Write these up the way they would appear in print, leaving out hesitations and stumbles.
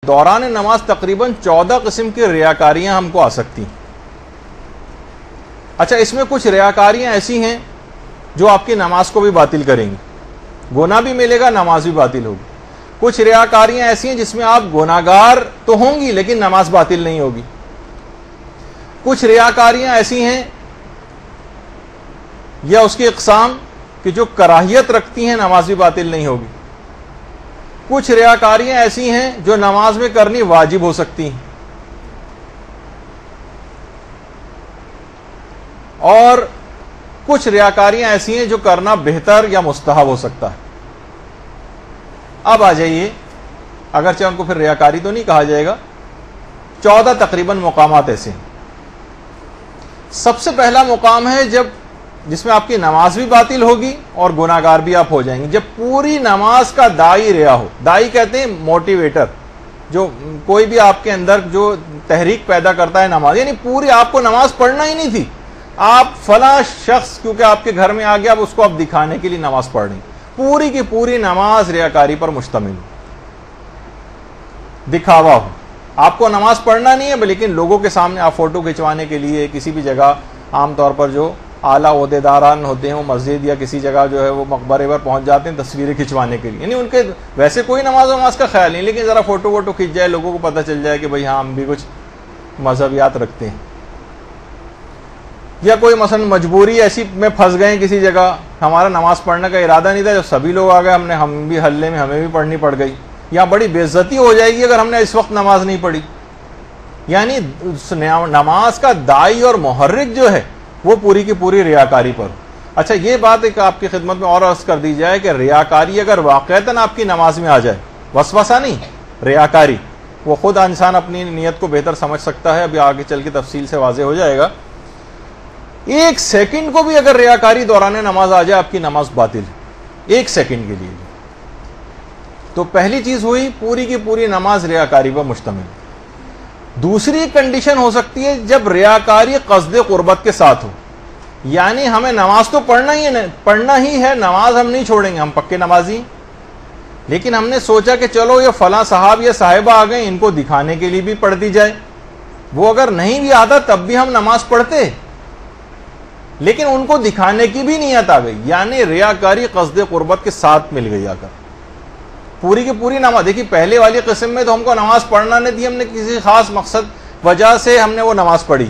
دوران نماز تقریباً 14 قسم کی ریاکاریاں ہم کو آ سکتی ہیں۔ اچھا، اس میں کچھ ریاکاریاں ایسی ہیں جو آپ کی نماز کو بھی باطل کریں گی، گناہ بھی ملے گا، نماز بھی باطل ہوگی۔ کچھ ریاکاریاں ایسی ہیں جس میں آپ گناہگار تو ہوں گی لیکن نماز باطل نہیں ہوگی۔ کچھ ریاکاریاں ایسی ہیں یا اس کی اقسام کہ جو کراہیت رکھتی ہیں، نماز بھی باطل نہیں ہوگی۔ کچھ ریاکاریاں ایسی ہیں جو نماز میں کرنی واجب ہو سکتی ہیں، اور کچھ ریاکاریاں ایسی ہیں جو کرنا بہتر یا مستحب ہو سکتا ہے۔ اب آ جائیے، اگرچہ ان کو پھر ریاکاری تو نہیں کہا جائے گا، 14 تقریباً مقامات ایسے ہیں۔ سب سے پہلا مقام ہے جس میں آپ کی نماز بھی باطل ہوگی اور گناہگار بھی آپ ہو جائیں گے، جب پوری نماز کا داعی ریا ہو۔ داعی کہتے ہیں موٹیویٹر، جو کوئی بھی آپ کے اندر جو تحریک پیدا کرتا ہے نماز، یعنی پوری آپ کو نماز پڑھنا ہی نہیں تھی، آپ فلاں شخص کیونکہ آپ کے گھر میں آ گیا، اب اس کو آپ دکھانے کے لیے نماز پڑھ رہے ہیں۔ پوری کی پوری نماز ریاکاری پر مشتمل ہو، دکھاوا ہو۔ آپ کو نماز پڑھنا نہیں ہے لیکن لوگوں کے سامنے آپ فوٹو کھنچوانے کے لیے کسی بھی جگہ، عام طور پر جو اعلیٰ عہدیداران ہوتے ہیں وہ مسجد یا کسی جگہ جو ہے وہ مقبرے پر پہنچ جاتے ہیں تصویریں کھنچوانے کے لیے، یعنی ان کے ویسے کوئی نماز کا خیال نہیں، لیکن ذرا فوٹو ووٹو کھنچ جائے، لوگوں کو پتہ چل جائے کہ بھئی ہاں ہم بھی کچھ مذہبیات رکھتے ہیں۔ یا کوئی مثلا مجبوری ایسی میں پھنس گئے کسی جگہ، ہمارا نماز پڑھنے کا ارادہ نہیں تھا، جب سبھی لوگ آ گئے ہم بھی حلے میں ہمیں بھی پڑھنی پڑ گئی، یا بڑی بے عزتی ہو جائے گی اگر ہم نے اس وقت نماز نہیں پڑھی۔ یعنی نماز کا داعی اور محرک جو ہے وہ پوری کی پوری ریاکاری پر۔ اچھا، یہ بات ایک آپ کی خدمت میں اور عرض کر دی جائے کہ ریاکاری اگر واقعتاً آپ کی نماز میں آ جائے، وسوسہ نہیں، ریاکاری، وہ خود انسان اپنی نیت کو بہتر سمجھ سکتا ہے، ابھی آگے چل کے تفصیل سے واضح ہو جائے گا۔ ایک سیکنڈ کو بھی اگر ریاکاری دوران نماز آ جائے، آپ کی نماز باطل ہے، ایک سیکنڈ کے لیے۔ تو پہلی چیز ہوئی، پوری کی پوری نماز ریاکاری پر مشتمل۔ دوسری کنڈیشن ہو سکتی ہے جب ریاکاری قصد قربت کے ساتھ ہو، یعنی ہمیں نماز تو پڑھنا ہی ہے، نماز ہم نہیں چھوڑیں گے، ہم پکے نمازی ہیں، لیکن ہم نے سوچا کہ چلو یہ فلاں صاحب یا صاحبہ آ گئے، ان کو دکھانے کے لیے بھی پڑھ دی جائے۔ وہ اگر نہیں بھی آتا تب بھی ہم نماز پڑھتے، لیکن ان کو دکھانے کی بھی نیت آ گئی، یعنی ریاکاری قصد قربت کے ساتھ مل گئی آ کر۔ پوری کی پوری نماز، دیکھیے پہلے والی قسم میں تو ہم کو نماز پڑھنا نہیں تھی، ہم نے کسی خاص مقصد وجہ سے ہم نے وہ نماز پڑھی،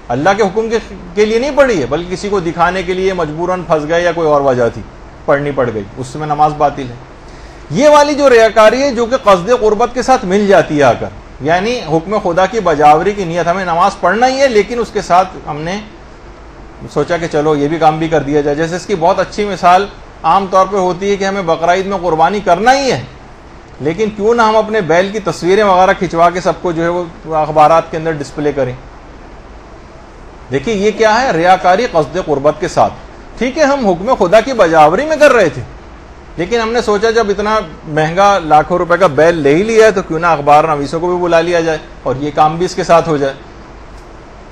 اللہ کے حکم کے لیے نہیں پڑھی ہے، بلکہ کسی کو دکھانے کے لیے مجبوراً پھنس گئے یا کوئی اور وجہ تھی، پڑھنی پڑ گئی، اس میں نماز باطل ہے۔ یہ والی جو ریاکاری ہے جو کہ قصد قربت کے ساتھ مل جاتی ہے آ کر، یعنی حکم خدا کی بجاوری کی نیت، ہمیں نماز پڑھنا ہی ہے لیکن اس کے ساتھ ہم نے سوچا کہ چلو یہ بھی کام بھی کر دیا جائے۔ جیسے اس کی بہت اچھی مثال عام طور پہ ہوتی ہے کہ ہمیں بقرعید میں قربانی کرنا ہی ہے، لیکن کیوں نہ ہم اپنے بیل کی تصویریں وغیرہ کھنچوا کے سب کو جو ہے وہ اخبارات کے اندر ڈسپلے کریں۔ دیکھیے یہ کیا ہے، ریاکاری قصد قربت کے ساتھ۔ ٹھیک ہے، ہم حکم خدا کی بجاوری میں کر رہے تھے، لیکن ہم نے سوچا جب اتنا مہنگا لاکھوں روپے کا بیل لے ہی لیا ہے تو کیوں نہ اخبار نویسوں کو بھی بلا لیا جائے اور یہ کام بھی اس کے ساتھ ہو جائے۔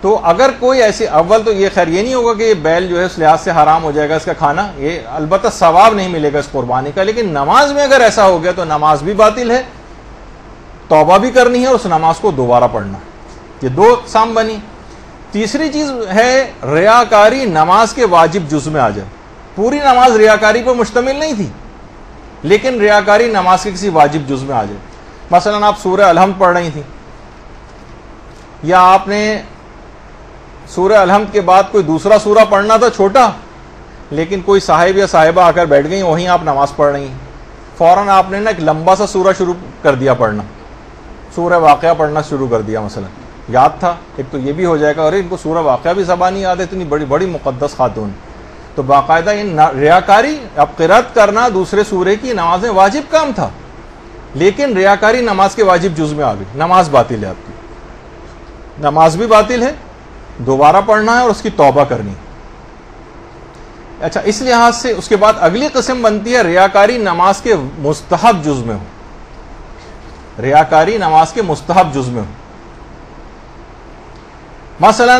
تو اگر کوئی ایسی، اول تو یہ خیر یہ نہیں ہوگا کہ یہ بیل جو ہے اس لحاظ سے حرام ہو جائے گا اس کا کھانا، یہ البتہ ثواب نہیں ملے گا اس قربانی کا، لیکن نماز میں اگر ایسا ہو گیا تو نماز بھی باطل ہے، توبہ بھی کرنی ہے اور اس نماز کو دوبارہ پڑھنا ہے۔ یہ دو اقسام بنی۔ تیسری چیز ہے ریاکاری نماز کے واجب جز میں آ جائے۔ پوری نماز ریاکاری پر مشتمل نہیں تھی لیکن ریاکاری نماز کے کسی واجب جز میں آ جائے۔ مثلا آپ سورہ الحمد پڑھ رہی تھیں، یا آپ نے سورہ الحمد کے بعد کوئی دوسرا سورہ پڑھنا تھا چھوٹا، لیکن کوئی صاحب یا صاحبہ آ کر بیٹھ گئی، وہیں آپ نماز پڑھ رہی ہیں، فوراً آپ نے نا ایک لمبا سا سورہ شروع کر دیا پڑھنا، سورہ واقعہ پڑھنا شروع کر دیا، مثلا یاد تھا، ایک تو یہ بھی ہو جائے گا، اور ان کو سورہ واقعہ بھی زبانی یاد ہے، اتنی بڑی بڑی مقدس خاتون، تو باقاعدہ یہ ریاکاری، اب قرات کرنا دوسرے سورے کی نماز میں واجب کام تھا، لیکن ریاکاری نماز کے واجب جز میں آ گئی، نماز باطل ہے، آپ کی نماز بھی باطل ہے، دوبارہ پڑھنا ہے اور اس کی توبہ کرنی ہے۔ اچھا، اس لحاظ سے اس کے بعد اگلی قسم بنتی ہے ریاکاری نماز کے مستحب جز میں ہو، ریاکاری نماز کے مستحب جز میں ہو۔ مثلا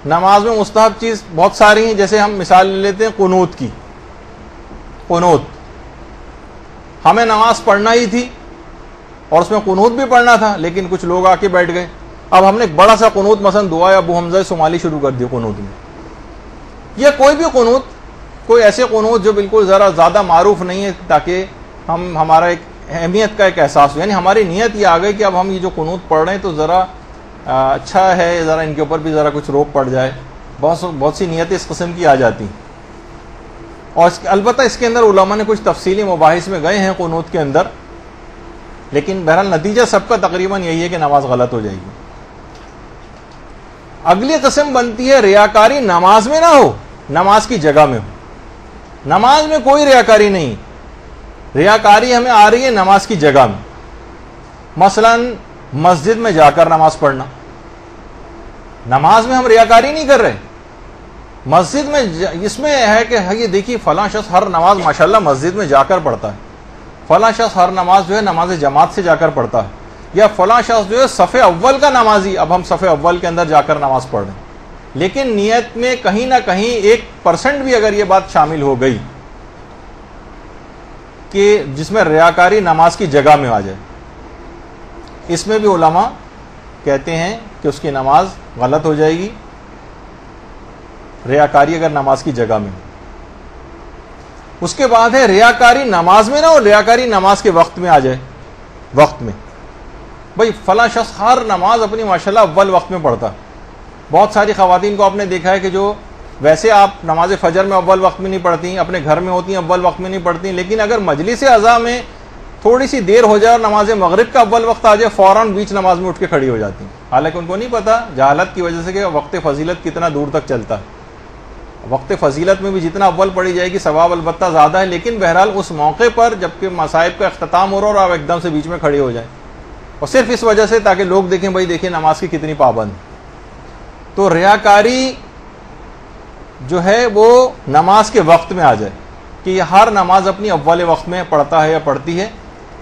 نماز میں مستحب چیز بہت ساری ہیں، جیسے ہم مثال لے لیتے ہیں قنوت کی۔ قنوت ہمیں نماز پڑھنا ہی تھی اور اس میں قنوت بھی پڑھنا تھا، لیکن کچھ لوگ آ کے بیٹھ گئے. اب ہم نے ایک بڑا سا قنوت مثلا دعائے ابو حمزہ صومالی شروع کر دی قنوت میں، یا کوئی بھی قنوت، کوئی ایسے قنوت جو بالکل ذرا زیادہ معروف نہیں ہے، تاکہ ہمارا ایک اہمیت کا ایک احساس ہو. یعنی ہماری نیت یہ آ گئی کہ اب ہم یہ جو قنوت پڑھ رہے ہیں تو ذرا اچھا ہے، ذرا ان کے اوپر بھی ذرا کچھ روک پڑ جائے. بہت سی نیتیں اس قسم کی آ جاتی ہیں. اور البتہ اس کے اندر علماء نے کچھ تفصیلی مباحث میں گئے ہیں قنوت کے اندر، لیکن بہرحال نتیجہ سب کا تقریباً یہی ہے کہ نماز غلط ہو جائے گی. اگلی قسم بنتی ہے ریاکاری نماز میں نہ ہو، نماز کی جگہ میں ہو. نماز میں کوئی ریاکاری نہیں، ریاکاری ہمیں آ رہی ہے نماز کی جگہ میں. مثلا مسجد میں جا کر نماز پڑھنا، نماز میں ہم ریاکاری نہیں کر رہے. مسجد میں اس میں ہے کہ یہ دیکھیے فلاں شخص ہر نماز ماشاءاللہ مسجد میں جا کر پڑھتا ہے، فلاں شخص ہر نماز جو ہے نماز جماعت سے جا کر پڑھتا ہے، یا فلاں شخص جو ہے صف اول کا نمازی، اب ہم صف اول کے اندر جا کر نماز پڑھ رہے ہیں. لیکن نیت میں کہیں نہ کہیں 1% بھی اگر یہ بات شامل ہو گئی کہ جس میں ریاکاری نماز کی جگہ میں آ جائے، اس میں بھی علماء کہتے ہیں کہ اس کی نماز غلط ہو جائے گی. ریاکاری اگر نماز کی جگہ میں. اس کے بعد ہے ریاکاری نماز میں نہ ہو، ریاکاری نماز کے وقت میں آ جائے. وقت میں بھئی فلاں شخص ہر نماز اپنی ماشاءاللہ اول وقت میں پڑھتا. بہت ساری خواتین کو آپ نے دیکھا ہے کہ جو ویسے آپ نماز فجر میں اول وقت میں نہیں پڑھتی، اپنے گھر میں ہوتی ہیں اول وقت میں نہیں پڑھتی، لیکن اگر مجلس عزا میں تھوڑی سی دیر ہو جائے اور نماز مغرب کا اول وقت آ جائے، فوراً بیچ نماز میں اٹھ کے کھڑی ہو جاتی ہیں. حالانکہ ان کو نہیں پتا جہالت کی وجہ سے کہ وقت فضیلت کتنا دور تک چلتا ہے. وقت فضیلت میں بھی جتنا اول پڑھی جائے گی ثواب البتہ زیادہ ہے، لیکن بہرحال اس موقع پر جبکہ مصائب کا اختتام ہو رہا اور آپ ایک دم سے بیچ میں کھڑے ہو جائیں، اور صرف اس وجہ سے تاکہ لوگ دیکھیں بھائی دیکھیں نماز کی کتنی پابند. تو ریاکاری جو ہے وہ نماز کے وقت میں آ جائے کہ یہ ہر نماز اپنی اول وقت میں پڑھتا ہے یا پڑھتی ہے،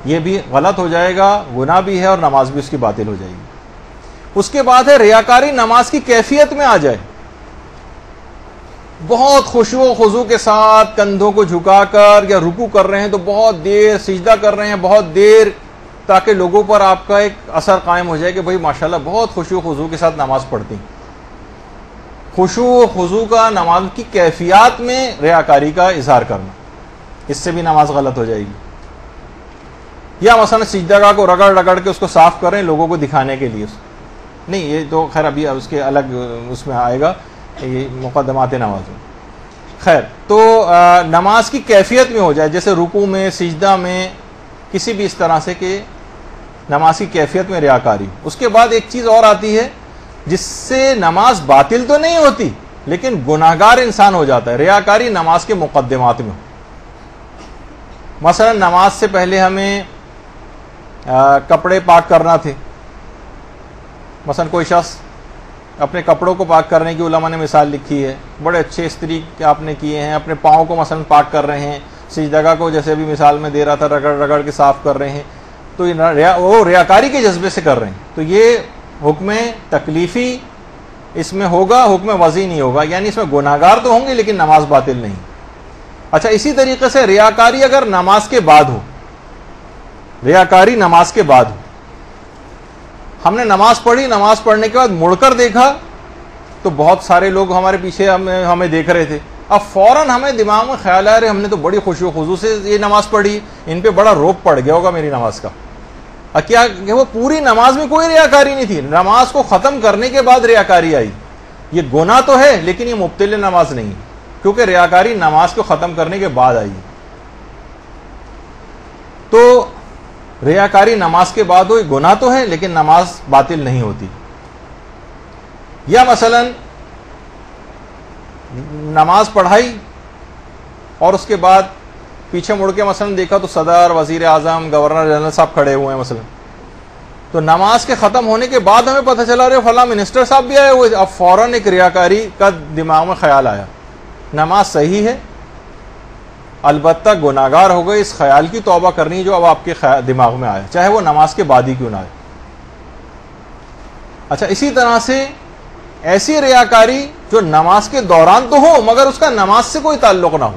یہ بھی غلط ہو جائے گا، گناہ بھی ہے اور نماز بھی اس کی باطل ہو جائے گی. اس کے بعد ہے ریاکاری نماز کی کیفیت میں آ جائے. بہت خشوع و خضوع کے ساتھ کندھوں کو جھکا کر یا رکوع کر رہے ہیں تو بہت دیر، سجدہ کر رہے ہیں بہت دیر، تاکہ لوگوں پر آپ کا ایک اثر قائم ہو جائے کہ بھئی ماشاءاللہ بہت خشوع و خضوع کے ساتھ نماز پڑھتی. خشوع و خضوع کا نماز کی کیفیات میں ریاکاری کا اظہار کرنا، اس سے بھی نماز غلط ہو جائے گی. یا مثلا سجدہ گاہ کو رگڑ رگڑ کے اس کو صاف کر رہے ہیں لوگوں کو دکھانے کے لیے، نہیں یہ تو خیر ابھی اس کے الگ اس میں آئے گا، یہ مقدمات نماز میں. خیر تو نماز کی کیفیت میں ہو جائے، جیسے رکوع میں، سجدہ میں، کسی بھی اس طرح سے کہ نماز کی کیفیت میں ریاکاری. اس کے بعد ایک چیز اور آتی ہے جس سے نماز باطل تو نہیں ہوتی لیکن گناہگار انسان ہو جاتا ہے. ریاکاری نماز کے مقدمات میں. مثلا نماز سے پہلے ہمیں کپڑے پاک کرنا تھے، مثلا کوئی شخص اپنے کپڑوں کو پاک کرنے کی علماء نے مثال لکھی ہے، بڑے اچھے استری آپ نے کیے ہیں، اپنے پاؤں کو مثلا پاک کر رہے ہیں، سجدہ کو جیسے بھی مثال میں دے رہا تھا رگڑ رگڑ کے صاف کر رہے ہیں، تو وہ ریاکاری کے جذبے سے کر رہے ہیں. تو یہ حکم تکلیفی اس میں ہوگا، حکم وضعی نہیں ہوگا، یعنی اس میں گناہگار تو ہوں گے لیکن نماز باطل نہیں. اچھا اسی طریقے سے ریاکاری اگر نماز کے بعد ہو، ریاکاری نماز کے بعد ہو، ہم نے نماز پڑھی، نماز پڑھنے کے بعد مڑ کر دیکھا تو بہت سارے لوگ ہمارے پیچھے ہمیں دیکھ رہے تھے. اب فوراً ہمیں دماغ میں خیال آیا ہم نے تو بڑی خشوع و خضوع سے یہ نماز پڑھی، ان پہ بڑا روب پڑ گیا ہوگا میری نماز کا. کیا کہ وہ پوری نماز میں کوئی ریاکاری نہیں تھی، نماز کو ختم کرنے کے بعد ریاکاری آئی. یہ گناہ تو ہے لیکن یہ مبطل نماز نہیں، کیونکہ ریاکاری نماز کو ختم کرنے کے بعد آئی. تو ریاکاری نماز کے بعد ہوئی، گناہ تو ہے لیکن نماز باطل نہیں ہوتی. یا مثلا نماز پڑھائی اور اس کے بعد پیچھے مڑ کے مثلا دیکھا تو صدر، وزیر اعظم، گورنر جنرل صاحب کھڑے ہوئے ہیں مثلا، تو نماز کے ختم ہونے کے بعد ہمیں پتہ چلا رہے فلاں منسٹر صاحب بھی آئے ہوئے. اب فوراً ایک ریاکاری کا دماغ میں خیال آیا. نماز صحیح ہے البتہ گناہگار ہو گئے، اس خیال کی توبہ کرنی جو اب آپ کے دماغ میں آیا، چاہے وہ نماز کے بعد ہی کیوں نہ آئے. اچھا اسی طرح سے ایسی ریاکاری جو نماز کے دوران تو ہو مگر اس کا نماز سے کوئی تعلق نہ ہو.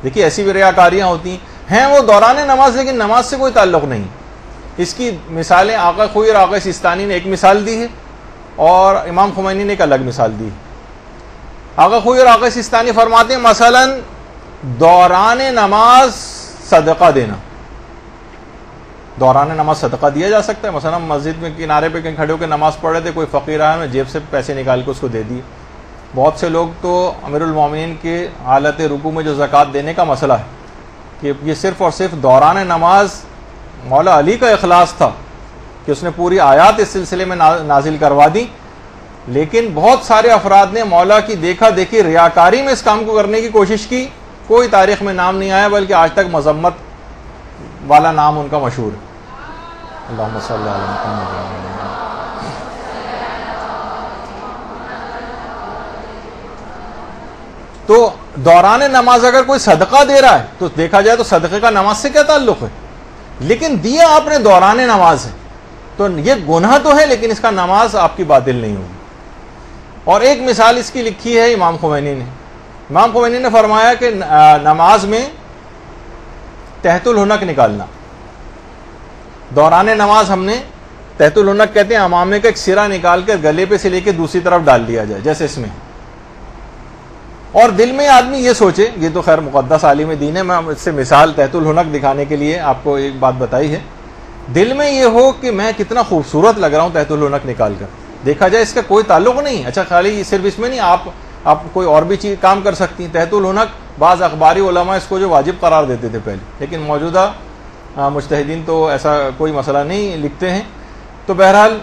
دیکھیے ایسی بھی ریاکاریاں ہوتی ہیں وہ دوران نماز لیکن نماز سے کوئی تعلق نہیں. اس کی مثالیں آقا خوئی اور آقا سیستانی نے ایک مثال دی ہے اور امام خمینی نے ایک الگ مثال دی ہے. آقا خوئی اور آقا سیستانی فرماتے ہیں مثلا دوران نماز صدقہ دینا. دوران نماز صدقہ دیا جا سکتا ہے. مثلا مسجد میں کنارے پہ کہیں کھڑے ہو کے نماز پڑھ رہے تھے, کوئی فقیر آیا, میں جیب سے پیسے نکال کے اس کو دے دیے. بہت سے لوگ تو امیر المومنین کے حالت رکوع میں جو زکوٰۃ دینے کا مسئلہ ہے کہ یہ صرف اور صرف دوران نماز مولا علی کا اخلاص تھا کہ اس نے پوری آیات اس سلسلے میں نازل کروا دی, لیکن بہت سارے افراد نے مولا کی دیکھا دیکھی ریاکاری میں اس کام کو کرنے کی کوشش کی. کوئی تاریخ میں نام نہیں آیا, بلکہ آج تک مذمت والا نام ان کا مشہور ہے. اللہم صلی علی محمد. تو دوران نماز اگر کوئی صدقہ دے رہا ہے تو دیکھا جائے تو صدقے کا نماز سے کیا تعلق ہے, لیکن دیا آپ نے دوران نماز ہے تو یہ گناہ تو ہے, لیکن اس کا نماز آپ کی باطل نہیں ہوگی. اور ایک مثال اس کی لکھی ہے امام خمینی نے. امام خمینی نے فرمایا کہ نماز میں تحت الحنک نکالنا. دوران نماز ہم نے تحت الحنک کہتے ہیں امامے کا ایک سرا نکال کر گلے پہ سے لے کے دوسری طرف ڈال دیا جائے جیسے اس میں, اور دل میں آدمی یہ سوچے, یہ تو خیر مقدس عالم دین ہے, میں اس سے مثال تحت الحنک دکھانے کے لیے آپ کو ایک بات بتائی ہے. دل میں یہ ہو کہ میں کتنا خوبصورت لگ رہا ہوں تحت الحنک نکال کر. دیکھا جائے اس کا کوئی تعلق نہیں. اچھا خالی صرف اس میں نہیں, آپ کوئی اور بھی چیز کام کر سکتی ہیں. تحت الحنک بعض اخباری علماء اس کو جو واجب قرار دیتے تھے پہلے, لیکن موجودہ مجتہدین تو ایسا کوئی مسئلہ نہیں لکھتے ہیں. تو بہرحال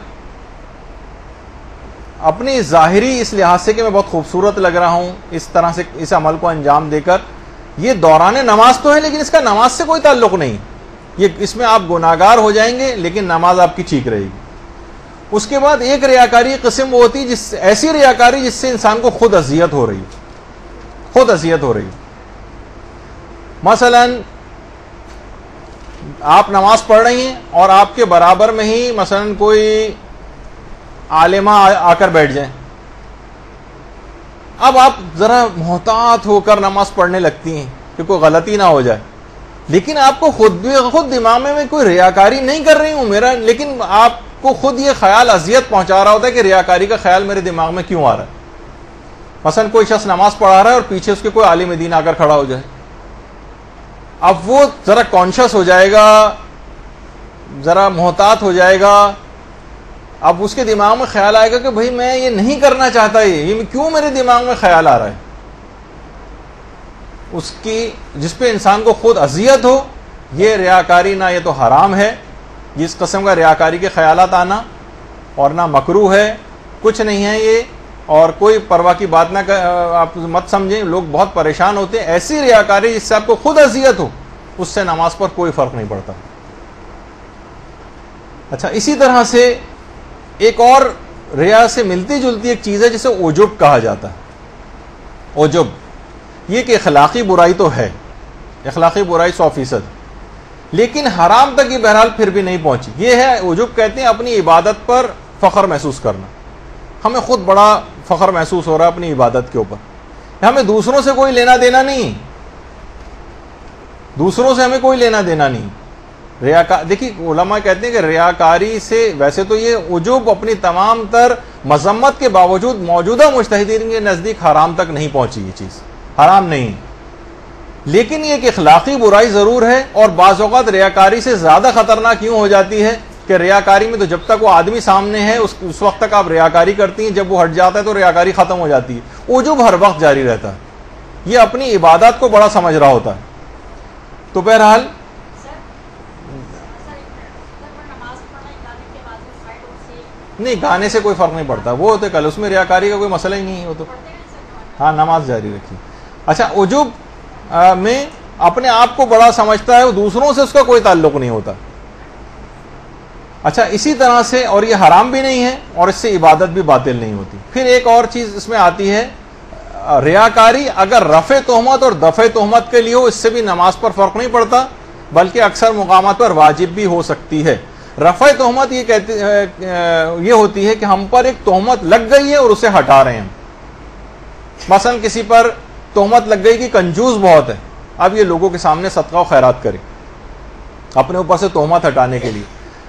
اپنی ظاہری اس لحاظ سے کہ میں بہت خوبصورت لگ رہا ہوں, اس طرح سے اس عمل کو انجام دے کر, یہ دوران نماز تو ہے لیکن اس کا نماز سے کوئی تعلق نہیں. یہ اس میں آپ گناہگار ہو جائیں گے لیکن نماز آپ کی ٹھیک رہے گی. اس کے بعد ایک ریاکاری قسم وہ ہوتی ہے ایسی ریاکاری جس سے انسان کو خود اذیت ہو رہی ہے, خود اذیت ہو رہی ہے. مثلا آپ نماز پڑھ رہی ہیں اور آپ کے برابر میں ہی مثلا کوئی عالمہ آ کر بیٹھ جائیں. اب آپ ذرا محتاط ہو کر نماز پڑھنے لگتی ہیں کہ کوئی غلطی نہ ہو جائے, لیکن آپ کو خود دماغ میں کوئی ریاکاری نہیں کر رہی ہوں میرا, لیکن آپ کو خود یہ خیال اذیت پہنچا رہا ہوتا ہے کہ ریاکاری کا خیال میرے دماغ میں کیوں آ رہا ہے. مثلا کوئی شخص نماز پڑھا رہا ہے اور پیچھے اس کے کوئی عالم دین آ کر کھڑا ہو جائے, اب وہ ذرا کانشیس ہو جائے گا, ذرا محتاط ہو جائے گا. اب اس کے دماغ میں خیال آئے گا کہ بھائی میں یہ نہیں کرنا چاہتا, یہ کیوں میرے دماغ میں خیال آ رہا ہے. اس کی جس پہ انسان کو خود اذیت ہو, یہ ریاکاری نہ یہ تو حرام ہے, جس قسم کا ریاکاری کے خیالات آنا, اور نہ مکروہ ہے, کچھ نہیں ہے یہ, اور کوئی پرواہ کی بات نہ آپ مت سمجھیں. لوگ بہت پریشان ہوتے ہیں, ایسی ریاکاری جس سے آپ کو خود اذیت ہو, اس سے نماز پر کوئی فرق نہیں پڑتا. اچھا, اسی طرح سے ایک اور ریا سے ملتی جلتی ایک چیز ہے جسے عجب کہا جاتا ہے. عجب یہ کہ اخلاقی برائی تو ہے, اخلاقی برائی 100%, لیکن حرام تک یہ بہرحال پھر بھی نہیں پہنچی. یہ ہے عجب, کہتے ہیں اپنی عبادت پر فخر محسوس کرنا. ہمیں خود بڑا فخر محسوس ہو رہا ہے اپنی عبادت کے اوپر, ہمیں دوسروں سے کوئی لینا دینا نہیں, دوسروں سے ہمیں کوئی لینا دینا نہیں. دیکھیے علماء کہتے ہیں کہ ریاکاری سے ویسے تو یہ عجب اپنی تمام تر مذمت کے باوجود موجودہ مجتہدین کے نزدیک حرام تک نہیں پہنچی, یہ چیز حرام نہیں, لیکن یہ ایک اخلاقی برائی ضرور ہے. اور بعض اوقات ریاکاری سے زیادہ خطرناک کیوں ہو جاتی ہے کہ ریاکاری میں تو جب تک وہ آدمی سامنے ہے اس وقت تک آپ ریاکاری کرتی ہیں, جب وہ ہٹ جاتا ہے تو ریاکاری ختم ہو جاتی ہے. عجب ہر وقت جاری رہتا ہے, یہ اپنی عبادات کو بڑا سمجھ رہا ہوتا ہے. تو بہرحال نہیں, گانے سے کوئی فرق نہیں پڑتا, وہ تو کل اس میں ریاکاری کا کوئی مسئلہ ہی نہیں ہے, وہ تو ہاں نماز جاری رکھی. اچھا, عجب میں اپنے آپ کو بڑا سمجھتا ہے, وہ دوسروں سے اس کا کوئی تعلق نہیں ہوتا. اچھا, اسی طرح سے, اور یہ حرام بھی نہیں ہے اور اس سے عبادت بھی باطل نہیں ہوتی. پھر ایک اور چیز اس میں آتی ہے, ریاکاری اگر رفع تہمت اور دفع تہمت کے لیے ہو, اس سے بھی نماز پر فرق نہیں پڑتا, بلکہ اکثر مقامات پر واجب بھی ہو سکتی ہے. رفع تہمت یہ ہوتی ہے کہ ہم پر ایک تہمت لگ گئی ہے اور اسے ہٹا رہے ہیں. مثلا کسی پر تہمت لگ گئی کہ کنجوس بہت ہے, اب یہ لوگوں کے سامنے صدقہ و خیرات کرے اپنے اوپر سے تہمت ہٹانے کے لیے.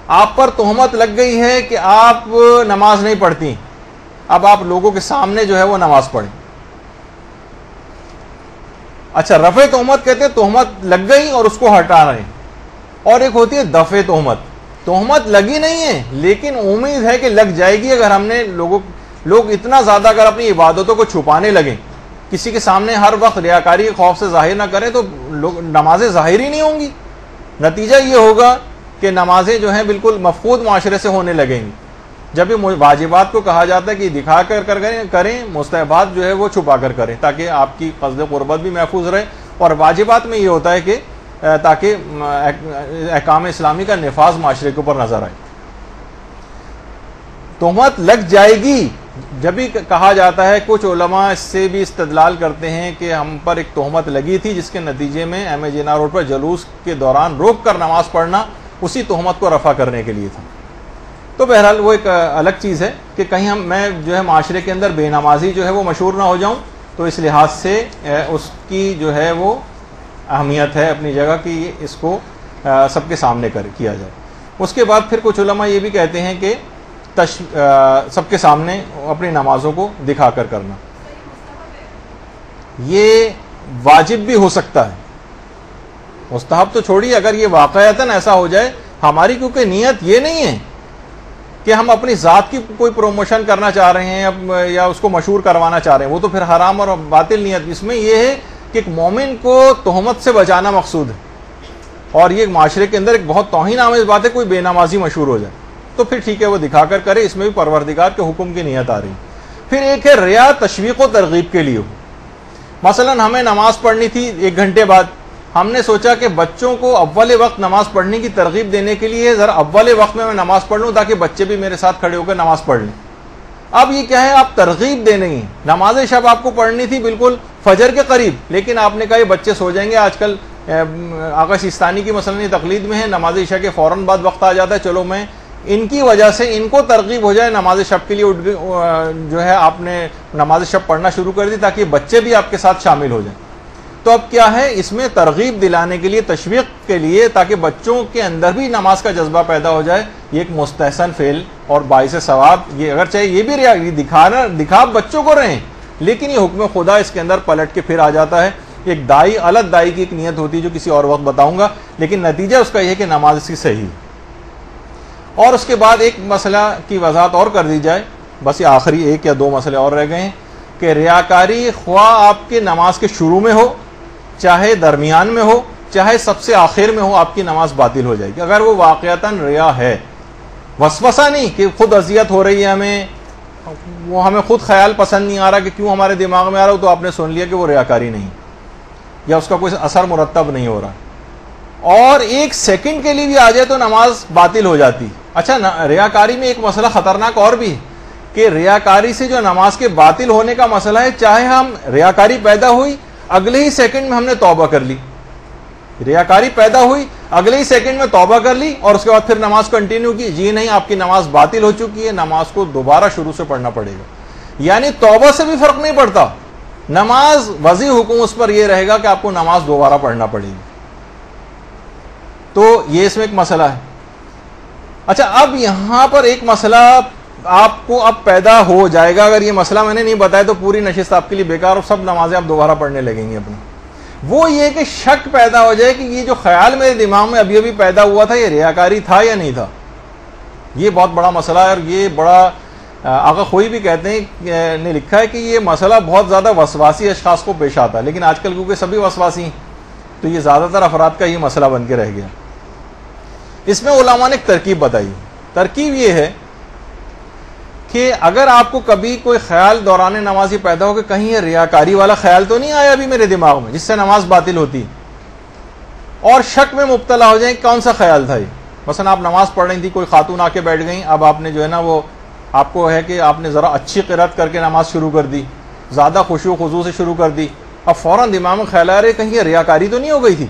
آپ پر تہمت لگ گئی ہے کہ آپ نماز نہیں پڑھتی، اب آپ لوگوں کے سامنے جو ہے وہ نماز پڑھیں. اچھا، رفع تہمت کہتے ہیں تہمت لگ گئی اور اس کو ہٹا رہے ہیں. اور ایک ہوتی ہے دفع تہمت. تہمت لگی نہیں ہے لیکن امید ہے کہ لگ جائے گی اگر ہم نے لوگ اتنا زیادہ اگر اپنی عبادتوں کو چھپانے لگیں، کسی کے سامنے ہر وقت ریاکاری کے خوف سے ظاہر نہ کریں، تو نمازیں ظاہر ہی نہیں ہوں گی. نتیجہ یہ ہوگا کہ نمازیں جو ہیں بالکل مفقود معاشرے سے ہونے لگیں گی. جب یہ واجبات کو کہا جاتا ہے کہ دکھا کر کریں، مستحبات جو ہے وہ چھپا کر کریں تاکہ آپ کی قصد قربت بھی محفوظ رہے. اور واجبات میں یہ ہوتا ہے کہ تاکہ احکام اسلامی کا نفاذ معاشرے کے اوپر نظر آئے. تہمت لگ جائے گی جب بھی کہا جاتا ہے، کچھ علماء اس سے بھی استدلال کرتے ہیں کہ ہم پر ایک تہمت لگی تھی جس کے نتیجے میں ایم اے جناح روڈ پر جلوس کے دوران روک کر نماز پڑھنا اسی تہمت کو رفع کرنے کے لیے تھا. تو بہرحال وہ ایک الگ چیز ہے کہ کہیں میں جو ہے معاشرے کے اندر بے نمازی جو ہے وہ مشہور نہ ہو جاؤں، تو اس لحاظ سے اس کی جو ہے وہ اہمیت ہے اپنی جگہ کہ اس کو سب کے سامنے کیا جائے. اس کے بعد پھر کچھ علماء یہ بھی کہتے ہیں کہ سب کے سامنے اپنی نمازوں کو دکھا کر کرنا یہ واجب بھی ہو سکتا ہے. مستحب تو چھوڑیے، اگر یہ واقعتاً ایسا ہو جائے، ہماری کیونکہ نیت یہ نہیں ہے کہ ہم اپنی ذات کی کوئی پروموشن کرنا چاہ رہے ہیں یا اس کو مشہور کروانا چاہ رہے ہیں، وہ تو پھر حرام اور باطل نیت. اس میں یہ ہے کہ ایک مومن کو تہمت سے بچانا مقصود ہے، اور یہ معاشرے کے اندر ایک بہت توہین آمیز بات ہے کوئی بے نمازی مشہور ہو جائے، تو پھر ٹھیک ہے وہ دکھا کر کرے، اس میں بھی پروردگار کے حکم کی نیت آ رہی. پھر ایک ہے ریا تشویق و ترغیب کے لیے. مثلا ہمیں نماز پڑھنی تھی 1 گھنٹے بعد، ہم نے سوچا کہ بچوں کو اول وقت نماز پڑھنے کی ترغیب دینے کے لیے ذرا اول وقت میں نماز پڑھ لوں تاکہ بچے بھی میرے ساتھ کھڑے ہو کر نماز پڑھ لیں. اب یہ کیا ہے، آپ ترغیب دے نہیں ہیں. نماز شب آپ کو پڑھنی تھی بالکل فجر کے قریب، لیکن آپ نے کہا یہ بچے سو جائیں گے. آج کل آقا سیستانی کی مثلا تقلید میں ہے، نماز عشاء کے فوراً بعد وقت آ جاتا ہے، چلو میں ان کی وجہ سے ان کو ترغیب ہو جائے نماز شب کے لیے جو ہے آپ نے نماز شب پڑھنا شروع کر دی تاکہ بچے بھی آپ کے ساتھ شامل ہو جائیں. تو اب کیا ہے، اس میں ترغیب دلانے کے لیے، تشویق کے لیے، تاکہ بچوں کے اندر بھی نماز کا جذبہ پیدا ہو جائے. یہ ایک مستحسن فعل اور باعث ثواب. یہ اگر چاہے یہ بھی دکھا بچوں کو رہے، لیکن یہ حکم خدا اس کے اندر پلٹ کے پھر آ جاتا ہے. ایک دائی، الگ دائی کی ایک نیت ہوتی ہے جو کسی اور وقت بتاؤں گا، لیکن نتیجہ اس کا یہ ہے کہ نماز اس کی صحیح. اور اس کے بعد ایک مسئلہ کی وضاحت اور کر دی جائے، بس یہ آخری 1 یا 2 مسئلے اور رہ گئے ہیں کہ ریاکاری خواہ آپ کے نماز کے شروع میں ہو، چاہے درمیان میں ہو، چاہے سب سے آخر میں ہو، آپ کی نماز باطل ہو جائے گی. اگر وہ واقعتاً ریا ہے، وسوسہ نہیں کہ خود اذیت ہو رہی ہے ہمیں خود خیال پسند نہیں آ رہا کہ کیوں ہمارے دماغ میں آ رہا ہو، تو آپ نے سن لیا کہ وہ ریاکاری نہیں یا اس کا کوئی اثر مرتب نہیں ہو رہا، اور 1 سیکنڈ کے لیے بھی آ جائے تو نماز باطل ہو جاتی. اچھا، ریاکاری میں ایک مسئلہ خطرناک اور بھی ہے کہ ریاکاری سے جو نماز کے باطل ہونے کا مسئلہ ہے، چاہے ہم ریاکاری پیدا ہوئی اگلے ہی سیکنڈ میں ہم نے توبہ کر لی، ریاکاری پیدا ہوئی اگلے ہی سیکنڈ میں توبہ کر لی اور اس کے بعد پھر نماز کنٹینیو کی، جی نہیں، آپ کی نماز باطل ہو چکی ہے، نماز کو دوبارہ شروع سے پڑھنا پڑے گا. یعنی توبہ سے بھی فرق نہیں پڑتا، نماز وضع حکم اس پر یہ رہے گا کہ آپ کو نماز دوبارہ پڑھنا پڑے گی. تو یہ اس میں ایک مسئلہ ہے. اچھا، اب یہاں پر ایک مسئلہ آپ کو اب پیدا ہو جائے گا. اگر یہ مسئلہ میں نے نہیں بتایا تو پوری نشست آپ کے لیے بیکار، اور سب نمازیں آپ دوبارہ پڑھنے لگیں گے اپنی. وہ یہ کہ شک پیدا ہو جائے کہ یہ جو خیال میرے دماغ میں ابھی پیدا ہوا تھا، یہ ریاکاری تھا یا نہیں تھا. یہ بہت بڑا مسئلہ ہے، اور یہ بڑا آقا خوئی بھی کہتے ہیں، نے لکھا ہے کہ یہ مسئلہ بہت زیادہ وسواسی اشخاص کو پیش آتا ہے، لیکن آج کل کیونکہ سبھی وسواسی ہیں تو یہ زیادہ تر افراد کا یہ مسئلہ بن کے رہ گیا. اس میں علماء نے ایک ترکیب بتائی. ترکیب یہ ہے کہ اگر آپ کو کبھی کوئی خیال دوران نمازی پیدا ہو کہ کہیں یہ ریاکاری والا خیال تو نہیں آیا ابھی میرے دماغ میں جس سے نماز باطل ہوتی، اور شک میں مبتلا ہو جائیں کون سا خیال تھا یہ. مثلا آپ نماز پڑھ رہی تھی، کوئی خاتون آ کے بیٹھ گئیں، اب آپ نے جو ہے نا وہ آپ کو ہے کہ آپ نے ذرا اچھی قرات کر کے نماز شروع کر دی، زیادہ خشوع و خضوع سے شروع کر دی. اب فوراً دماغ میں خیال آ رہے کہیں یہ ریاکاری تو نہیں ہو گئی تھی.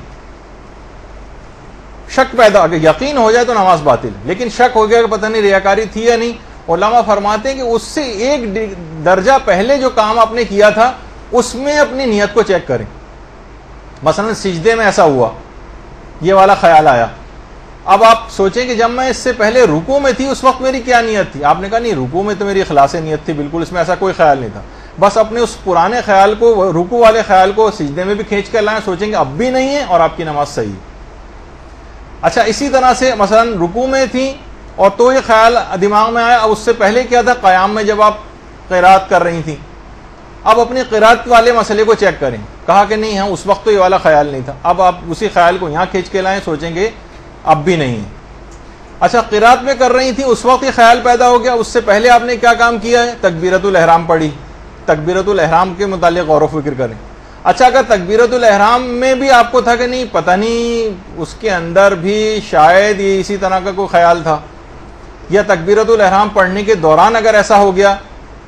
شک پیدا، اگر یقین ہو جائے تو نماز باطل، لیکن شک ہو گیا کہ پتہ نہیں ریاکاری تھی یا نہیں. علماء فرماتے ہیں کہ اس سے 1 درجہ پہلے جو کام آپ نے کیا تھا اس میں اپنی نیت کو چیک کریں. مثلا سجدے میں ایسا ہوا، یہ والا خیال آیا، اب آپ سوچیں کہ جب میں اس سے پہلے رکوع میں تھی اس وقت میری کیا نیت تھی؟ آپ نے کہا نہیں رکوع میں تو میری اخلاص نیت تھی، بالکل اس میں ایسا کوئی خیال نہیں تھا، بس اپنے اس پرانے خیال کو، رکوع والے خیال کو سجدے میں بھی کھینچ کر لائیں، سوچیں کہ اب بھی نہیں ہے اور آپ کی نماز صحیح ہے۔ اچھا اسی طرح سے مثلا رکوع میں تھی اور تو یہ خیال دماغ میں آیا، اب اس سے پہلے کیا تھا قیام میں جب آپ قرات کر رہی تھیں، اب اپنی قرات والے مسئلے کو چیک کریں، کہا کہ نہیں ہاں اس وقت تو یہ والا خیال نہیں تھا، اب آپ اسی خیال کو یہاں کھینچ کے لائیں، سوچیں گے اب بھی نہیں ہے۔ اچھا قرات میں کر رہی تھی اس وقت یہ خیال پیدا ہو گیا، اس سے پہلے آپ نے کیا کام کیا ہے؟ تکبیرۃ الاحرام پڑھی، تکبیرۃ الاحرام کے متعلق غور و فکر کریں۔ اچھا اگر تکبیرۃ الاحرام میں بھی آپ کو تھا کہ نہیں پتہ نہیں اس کے اندر بھی شاید یہ اسی طرح کا کوئی خیال تھا، یا تکبیرۃ الاحرام پڑھنے کے دوران اگر ایسا ہو گیا،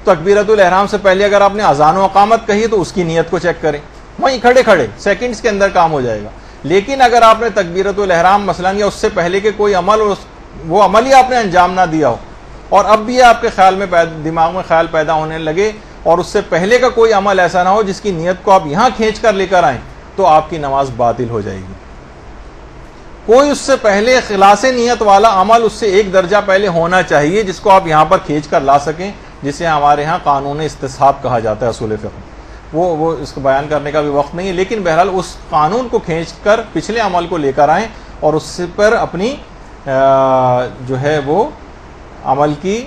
تکبیرۃ الاحرام سے پہلے اگر آپ نے اذان و اقامت کہی تو اس کی نیت کو چیک کریں، وہیں کھڑے کھڑے سیکنڈز کے اندر کام ہو جائے گا۔ لیکن اگر آپ نے تکبیرۃ الاحرام مثلا یا اس سے پہلے کے کوئی عمل، وہ عمل ہی آپ نے انجام نہ دیا ہو اور اب بھی آپ کے خیال میں دماغ میں خیال پیدا ہونے لگے اور اس سے پہلے کا کوئی عمل ایسا نہ ہو جس کی نیت کو آپ یہاں کھینچ کر لے کر آئیں، تو آپ کی نماز باطل ہو جائے گی۔ کوئی اس سے پہلے خلاص نیت والا عمل اس سے ایک درجہ پہلے ہونا چاہیے جس کو آپ یہاں پر کھینچ کر لا سکیں، جسے ہمارے ہاں قانون استصحاب کہا جاتا ہے اصول فقہ۔ وہ اس کو بیان کرنے کا بھی وقت نہیں ہے، لیکن بہرحال اس قانون کو کھینچ کر پچھلے عمل کو لے کر آئیں اور اس پر اپنی جو ہے وہ عمل کی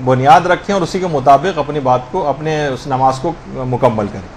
بنیاد رکھیں اور اسی کے مطابق اپنی بات کو، اپنے اس نماز کو مکمل کریں۔